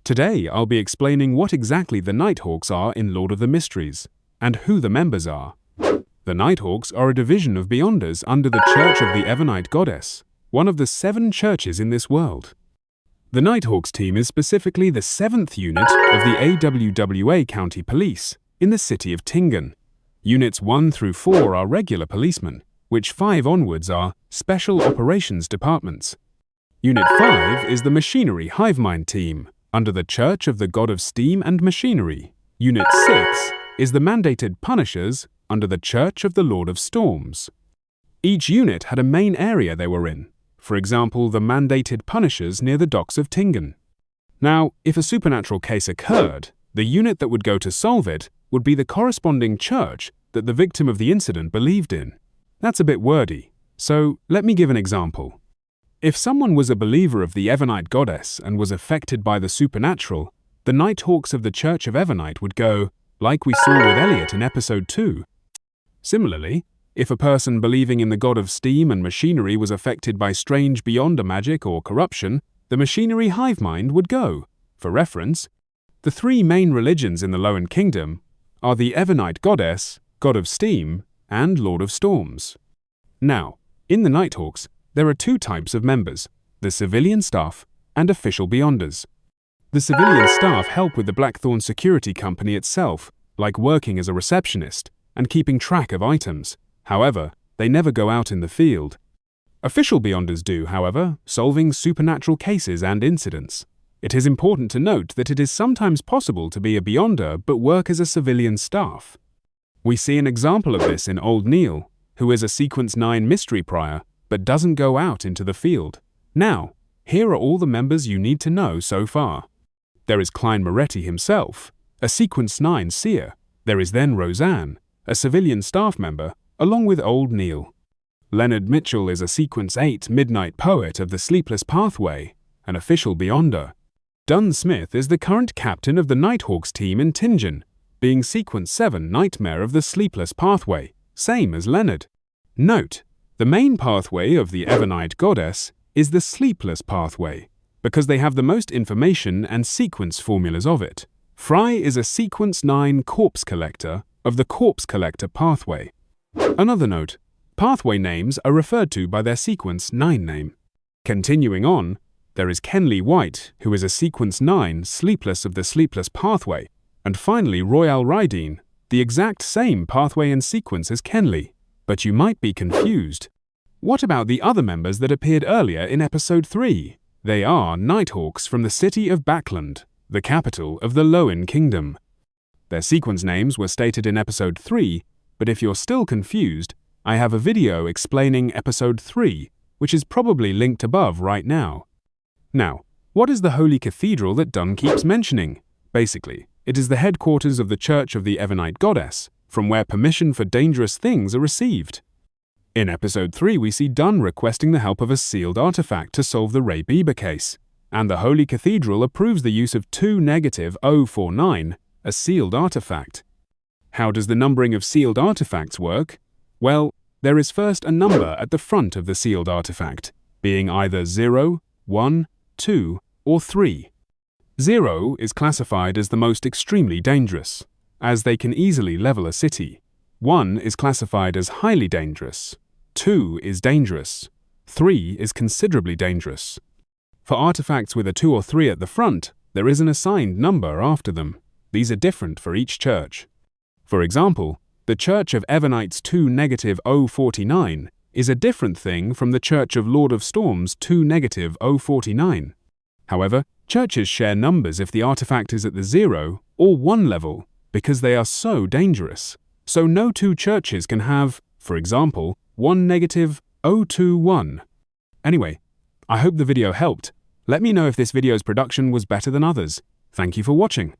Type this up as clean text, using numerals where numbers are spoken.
Today I'll be explaining what exactly the Nighthawks are in Lord of the Mysteries, and who the members are. The Nighthawks are a division of Beyonders under the Church of the Evernite Goddess, one of the 7 churches in this world. The Nighthawks team is specifically the 7th unit of the AWWA County Police in the city of Tingen. Units 1 through 4 are regular policemen, which 5 onwards are Special Operations Departments. Unit 5 is the Machinery Hivemind team, under the Church of the God of Steam and Machinery. Unit 6 is the Mandated Punishers, under the Church of the Lord of Storms. Each unit had a main area they were in, for example the Mandated Punishers near the docks of Tingen. Now, if a supernatural case occurred, the unit that would go to solve it would be the corresponding church that the victim of the incident believed in. That's a bit wordy, so let me give an example. If someone was a believer of the Evernite Goddess and was affected by the supernatural, the Nighthawks of the Church of Evernite would go, like we saw with Elliot in episode 2. Similarly, if a person believing in the God of Steam and Machinery was affected by strange Beyonder magic or corruption, the Machinery Hivemind would go. For reference, the 3 main religions in the Lowen Kingdom are the Evernite Goddess, God of Steam, and Lord of Storms. Now, in the Nighthawks, there are 2 types of members, the civilian staff and official Beyonders. The civilian staff help with the Blackthorn Security Company itself, like working as a receptionist and keeping track of items. However, they never go out in the field. Official Beyonders do, however, solving supernatural cases and incidents. It is important to note that it is sometimes possible to be a Beyonder but work as a civilian staff. We see an example of this in Old Neil, who is a Sequence 9 mystery prior but doesn't go out into the field. Now, here are all the members you need to know so far. There is Klein Moretti himself, a Sequence 9 seer. There is then Roseanne, a civilian staff member, along with Old Neil. Leonard Mitchell is a Sequence 8 midnight poet of the Sleepless Pathway, an official Beyonder. Dunn Smith is the current captain of the Nighthawks team in Tingen, being Sequence 7 Nightmare of the Sleepless Pathway, same as Leonard. Note, the main pathway of the Evernite Goddess is the Sleepless Pathway, because they have the most information and sequence formulas of it. Fry is a Sequence 9 Corpse Collector of the Corpse Collector pathway. Another note, pathway names are referred to by their Sequence 9 name. Continuing on, there is Kenley White, who is a Sequence 9 Sleepless of the Sleepless Pathway, and finally Royale Rydeen, the exact same pathway and sequence as Kenley. But you might be confused. What about the other members that appeared earlier in episode 3? They are Nighthawks from the city of Backland, the capital of the Lowen Kingdom. Their sequence names were stated in episode 3, but if you're still confused, I have a video explaining episode 3, which is probably linked above right now. Now, what is the Holy Cathedral that Dunn keeps mentioning? Basically, it is the headquarters of the Church of the Evernite Goddess, from where permission for dangerous things are received. In episode 3 we see Dunn requesting the help of a sealed artifact to solve the Ray Bieber case, and the Holy Cathedral approves the use of 2-049, a sealed artifact. How does the numbering of sealed artifacts work? Well, there is first a number at the front of the sealed artifact, being either 0, 1, 2, or 3. 0 is classified as the most extremely dangerous, as they can easily level a city. 1 is classified as highly dangerous. 2 is dangerous. 3 is considerably dangerous. For artifacts with a 2 or 3 at the front, there is an assigned number after them. These are different for each church. For example, the Church of Evernite's 2-049 is a different thing from the Church of Lord of Storms' 2-049. However, churches share numbers if the artifact is at the 0 or 1 level, because they are so dangerous. So no 2 churches can have, for example, 1-021. Anyway, I hope the video helped. Let me know if this video's production was better than others. Thank you for watching.